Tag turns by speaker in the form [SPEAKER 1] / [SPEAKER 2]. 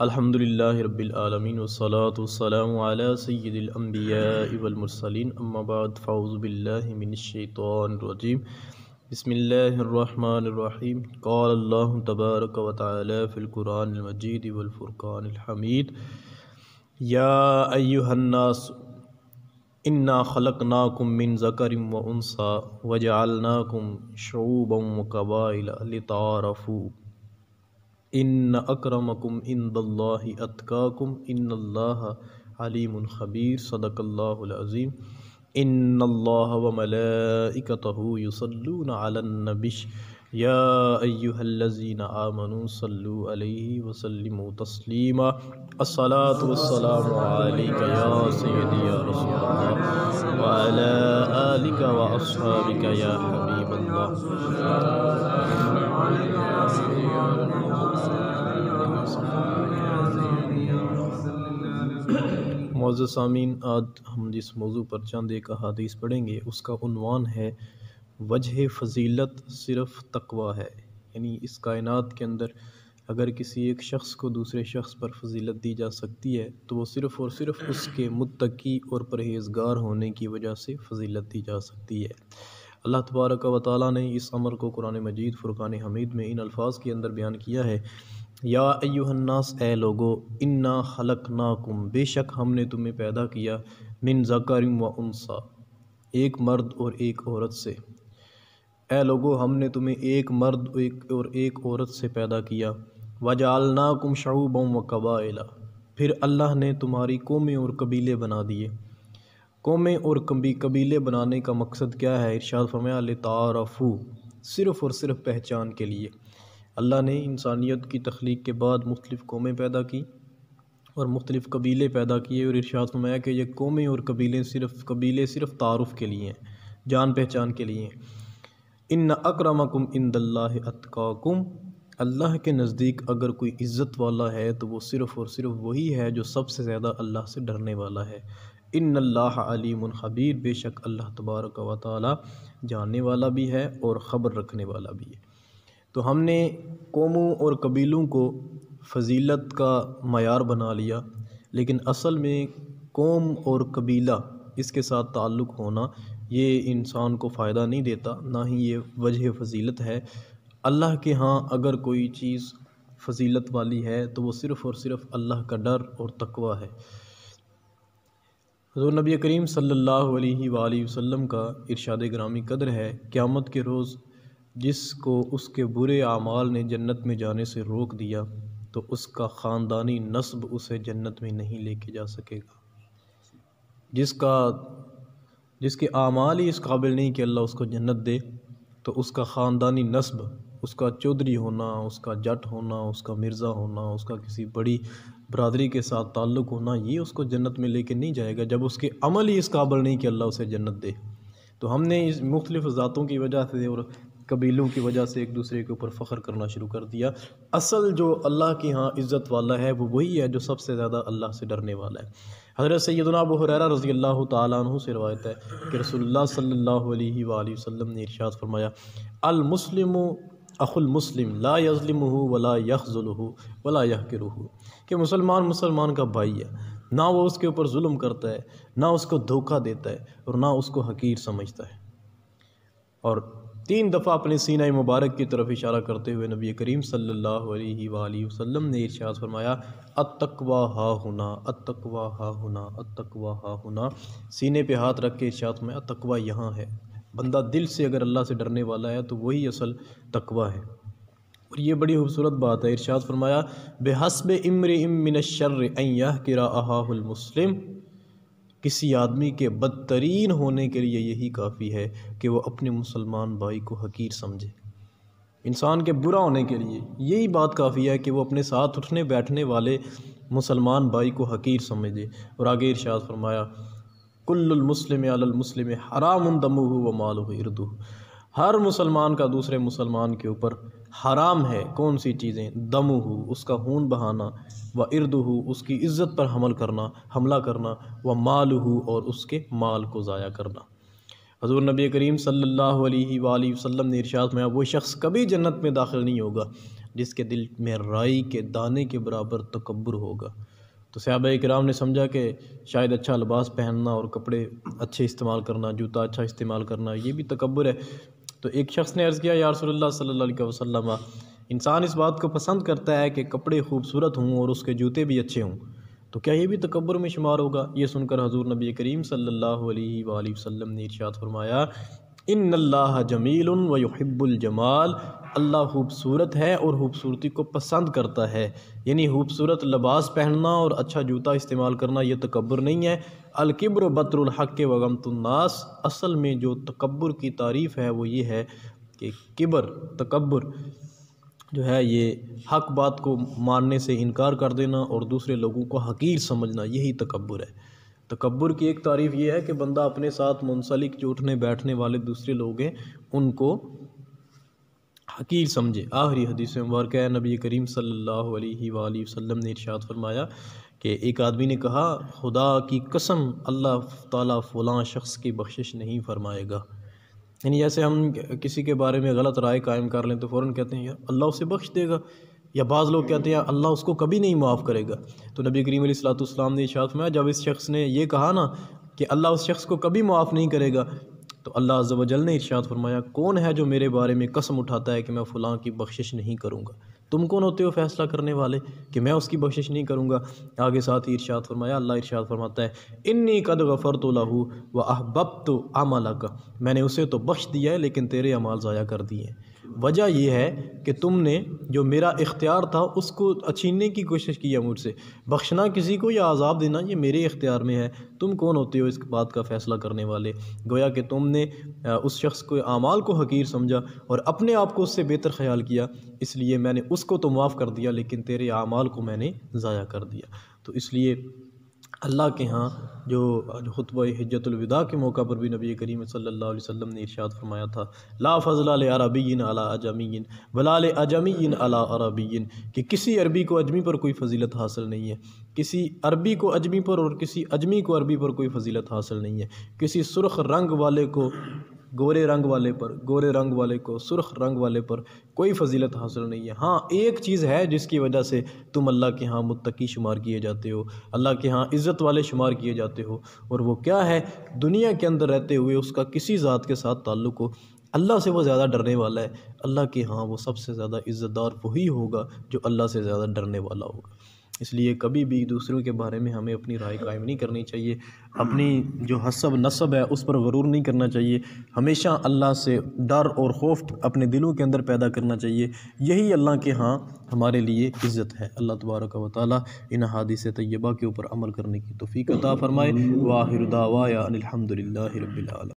[SPEAKER 1] الحمدللہ رب العالمین والصلاة والسلام علی سید الانبیاء والمرسلین اما بعد فاعوذ باللہ من الشیطان الرجیم بسم اللہ الرحمن الرحیم قال اللہ تبارک و تعالی فی القرآن المجید والفرقان الحمید یا ایہا الناس انا خلقناکم من ذکر و انثی وجعلناکم شعوبا وقبائل لتعارفوا ان اکرمکم عند اللہ اتقاکم ان اللہ علیم خبیر صدق اللہ العظیم ان اللہ وملائکتہ یصلون علی النبی یا ایہا الذین آمنوا صلوا علیہ وسلموا تسلیما الصلاة والسلام علیک یا سیدی یا رسول اللہ وعلی آلک واصحابک یا حبیب اللہ۔ معزز سامعین، آج ہم جس موضوع پر چند ایک احادیث پڑھیں گے اس کا عنوان ہے وجہ فضیلت صرف تقوی ہے۔ یعنی اس کائنات کے اندر اگر کسی ایک شخص کو دوسرے شخص پر فضیلت دی جا سکتی ہے تو وہ صرف اور صرف اس کے متقی اور پرہیزگار ہونے کی وجہ سے فضیلت دی جا سکتی ہے۔ اللہ تبارک و تعالیٰ نے اس امر کو قرآن مجید فرقان حمید میں ان الفاظ کے اندر بیان کیا ہے، یا ایہا الناس، اے لوگو، انا خلقناکم، بے شک ہم نے تمہیں پیدا کیا، من ذکر و انثی، ایک مرد اور ایک عورت سے۔ اے لوگو، ہم نے تمہیں ایک مرد اور ایک عورت سے پیدا کیا، وجعلناکم شعوبا و قبائل، پھر اللہ نے تمہاری قومیں اور قبیلے بنا دیے۔ قومیں اور قبیلے بنانے کا مقصد کیا ہے؟ ارشاد فرمایا لتعارفوا، صرف اور صرف پہچان کے لیے۔ اللہ نے انسانیت کی تخلیق کے بعد مختلف قومیں پیدا کی اور مختلف قبیلے پیدا کیے، اور ارشاد فرمایا کہ یہ قومیں اور قبیلے صرف تعارف کے لیے ہیں، جان پہچان کے لیے ہیں۔ ان اکرمکم عند اللہ اتقاکم، اللہ کے نزدیک اگر کوئی عزت والا ہے تو وہ صرف اور صرف وہی ہے جو سب سے زیادہ اللہ سے ڈرنے والا ہے۔ ان اللہ علیم خبیر، بے شک اللہ تبارک و تعالی جاننے والا بھی ہے اور خبر رکھنے والا بھی ہے۔ تو ہم نے قوموں اور قبیلوں کو فضیلت کا معیار بنا لیا، لیکن اصل میں قوم اور قبیلہ اس کے ساتھ تعلق ہونا یہ انسان کو فائدہ نہیں دیتا، نہ ہی یہ وجہ فضیلت ہے۔ اللہ کے ہاں اگر کوئی چیز فضیلت والی ہے تو وہ صرف اور صرف اللہ کا ڈر اور تقوی ہے۔ حضور نبی کریم صلی اللہ علیہ وآلہ وسلم کا ارشاد گرامی قدر ہے، قیامت کے روز جس کو اس کے برے اعمال نے جنت میں جانے سے روک دیا تو اس کا خاندانی نسب اسے جنت میں نہیں لے کے جا سکے گا۔ جس کے اعمال ہی اس قابل نہیں کہ اللہ اس کو جنت دے، تو اس کا خاندانی نسب، اس کا چودھری ہونا، اس کا جٹ ہونا، اس کا مرزا ہونا، اس کا کسی بڑی برادری کے ساتھ تعلق ہونا، یہ اس کو جنت میں لے کے نہیں جائے گا جب اس کے عمل ہی اس قابل نہیں کہ اللہ اسے جنت دے۔ تو ہم نے اس مختلف ذاتوں کی وجہ سے اور قبیلوں کی وجہ سے ایک دوسرے کے اوپر فخر کرنا شروع کر دیا۔ اصل جو اللہ کی ہاں عزت والا ہے وہ وہی ہے جو سب سے زیادہ اللہ سے ڈرنے والا ہے۔ حضرت سیدنا ابو ہریرہ رضی اللہ تعالیٰ عنہ سے روایت ہے کہ رسول اللہ صلی اللہ علیہ وآلہ وسلم نے ارشاد فرمایا، المسلم اخو المسلم لا یظلمہ ولا یخذلہ ولا یحقرہ، کہ مسلمان کا بھائی ہے، نہ وہ اس کے اوپر ظلم کرتا ہے، نہ اس کو دھوکہ دیتا ہے اور نہ اس کو حقیر سمجھتا ہے۔ اور 3 دفعہ اپنے سینہ مبارک کی طرف اشارہ کرتے ہوئے نبی کریم صلی اللہ علیہ وآلہ وسلم نے ارشاد فرمایا، التقویٰ ہا ہنا، التقویٰ ہا ہنا، التقویٰ ہا ہنا، سینے پہ ہاتھ رکھ کے ارشاد فرمایا تقویٰ یہاں ہے۔ بندہ دل سے اگر اللہ سے ڈرنے والا ہے تو وہی اصل تقویٰ ہے۔ اور یہ بڑی خوبصورت بات ہے، ارشاد فرمایا بحسب امرئ من الشر ان یحقر اخاہ المسلم، کسی آدمی کے بدترین ہونے کے لیے یہی کافی ہے کہ وہ اپنے مسلمان بھائی کو حقیر سمجھے۔ انسان کے برا ہونے کے لیے یہی بات کافی ہے کہ وہ اپنے ساتھ اٹھنے بیٹھنے والے مسلمان بھائی کو حقیر سمجھے۔ اور آگے ارشاد فرمایا کل المسلم علی المسلم حرام دمہ و مالہ عرضہ، ہر مسلمان کا دوسرے مسلمان کے اوپر حرام ہے کون سی چیزیں؟ دمہ، اس کا خون بہانا، و عرضہ، اس کی عزت پر حملہ کرنا، و مالہ، اور اس کے مال کو ضائع کرنا۔ حضور نبی کریم صلی اللہ علیہ وآلہ وسلم نے ارشاد فرمایا وہ شخص کبھی جنت میں داخل نہیں ہوگا جس کے دل میں رائی کے دانے کے برابر تکبر ہوگا۔ تو صحابہ کرام نے سمجھا کہ شاید اچھا لباس پہننا اور کپڑے اچھے استعمال کرنا، جوتا اچھا استعمال کرنا، یہ بھی تکبر ہے۔ تو ایک شخص نے عرض کیا یا رسول اللہ صلی اللہ علیہ وسلم، انسان اس بات کو پسند کرتا ہے کہ کپڑے خوبصورت ہوں اور اس کے جوتے بھی اچھے ہوں، تو کیا یہ بھی تکبر میں شمار ہوگا؟ یہ سن کر حضور نبی کریم صلی اللہ علیہ وآلہ وسلم نے ارشاد فرمایا ان اللہ جمیل ویحب الجمال، اللہ خوبصورت ہے اور خوبصورتی کو پسند کرتا ہے، یعنی خوبصورت لباس پہننا اور اچھا جوتا استعمال کرنا یہ تکبر نہیں ہے۔ الکبر بطر الحق وغمط الناس، اصل میں جو تکبر کی تعریف ہے وہ یہ ہے کہ تکبر جو ہے یہ حق بات کو ماننے سے انکار کر دینا اور دوسرے لوگوں کو حقیر سمجھنا، یہی تکبر ہے۔ تکبر کی ایک تعریف یہ ہے کہ بندہ اپنے ساتھ منسلک جو اٹھنے بیٹھنے والے دوسرے لوگ ہیں ان کو حقیر سمجھے۔ آخری حدیث مبارکہ ہے، نبی کریم صلی اللہ علیہ وآلہ وسلم نے ارشاد فرمایا کہ ایک آدمی نے کہا خدا کی قسم اللہ تعالیٰ فلاں شخص کی بخشش نہیں فرمائے گا، یعنی جیسے ہم کسی کے بارے میں غلط رائے قائم کر لیں تو فوراً کہتے ہیں یا اللہ اسے بخش دے گا، یا بعض لوگ کہتے ہیں اللہ اس کو کبھی نہیں معاف کرے گا۔ تو نبی کریم علیہ الصلوۃ والسلام نے ارشاد فرمایا جب اس شخص نے یہ کہا نا کہ اللہ اس شخص کو کبھی معاف نہیں کرے گا، تو اللہ عز و جل نے ارشاد فرمایا کون ہے جو میرے بارے میں قسم اٹھاتا ہے کہ میں فلاں کی بخشش نہیں کروں گا؟ تم کون ہوتے ہو فیصلہ کرنے والے کہ میں اس کی بخشش نہیں کروں گا؟ آگے ساتھ ہی ارشاد فرمایا، اللہ ارشاد فرماتا ہے انی قد غفرت لہ واحببت عملک، میں نے اسے تو بخش دیا ہے لیکن تیرے اعمال ضائع کر دیے ہیں۔ وجہ یہ ہے کہ تم نے جو میرا اختیار تھا اس کو چھیننے کی کوشش کی ہے مجھ سے۔ بخشنا کسی کو یا عذاب دینا یہ میرے اختیار میں ہے، تم کون ہوتے ہو اس بات کا فیصلہ کرنے والے؟ گویا کہ تم نے اس شخص کو اعمال کو حقیر سمجھا اور اپنے آپ کو اس سے بہتر خیال کیا، اس لیے میں نے اس کو تو معاف کر دیا لیکن تیرے اعمال کو میں نے ضائع کر دیا۔ تو اس لیے اللہ کے ہاں جو خطبہ حجۃ الوداع کے موقع پر بھی نبی کریم صلی اللہ علیہ وسلم نے ارشاد فرمایا تھا لا فضل لعربی علی اعجمی ولا لاعجمی علی عربی، کہ کسی عربی کو اجمی پر کوئی فضیلت حاصل نہیں ہے، کسی عربی کو اجمی پر اور کسی اجمی کو عربی پر کوئی فضیلت حاصل نہیں ہے، کسی سرخ رنگ والے کو گورے رنگ والے پر، گورے رنگ والے کو سرخ رنگ والے پر کوئی فضیلت حاصل نہیں ہے۔ ہاں ایک چیز ہے جس کی وجہ سے تم اللہ کے ہاں متقی شمار کیے جاتے ہو، اللہ کے ہاں عزت والے شمار کیے جاتے ہو، اور وہ کیا ہے؟ دنیا کے اندر رہتے ہوئے اس کا کسی ذات کے ساتھ تعلق ہو، اللہ سے وہ زیادہ ڈرنے والا ہے، اللہ کے ہاں وہ سب سے زیادہ عزت دار وہی ہوگا جو اللہ سے زیادہ ڈرنے والا ہوگا۔ اس لیے کبھی بھی دوسروں کے بارے میں ہمیں اپنی رائے قائم نہیں کرنی چاہیے، اپنی جو حسب نسب ہے اس پر غرور نہیں کرنا چاہیے، ہمیشہ اللہ سے ڈر اور خوف اپنے دلوں کے اندر پیدا کرنا چاہیے، یہی اللہ کے ہاں ہمارے لیے عزت ہے۔ اللہ تبارک و تعالی ان احادیث طیبہ کے اوپر عمل کرنے کی توفیق عطا فرمائے۔ وآخر دعوانا ان الحمد للہ رب العالمین۔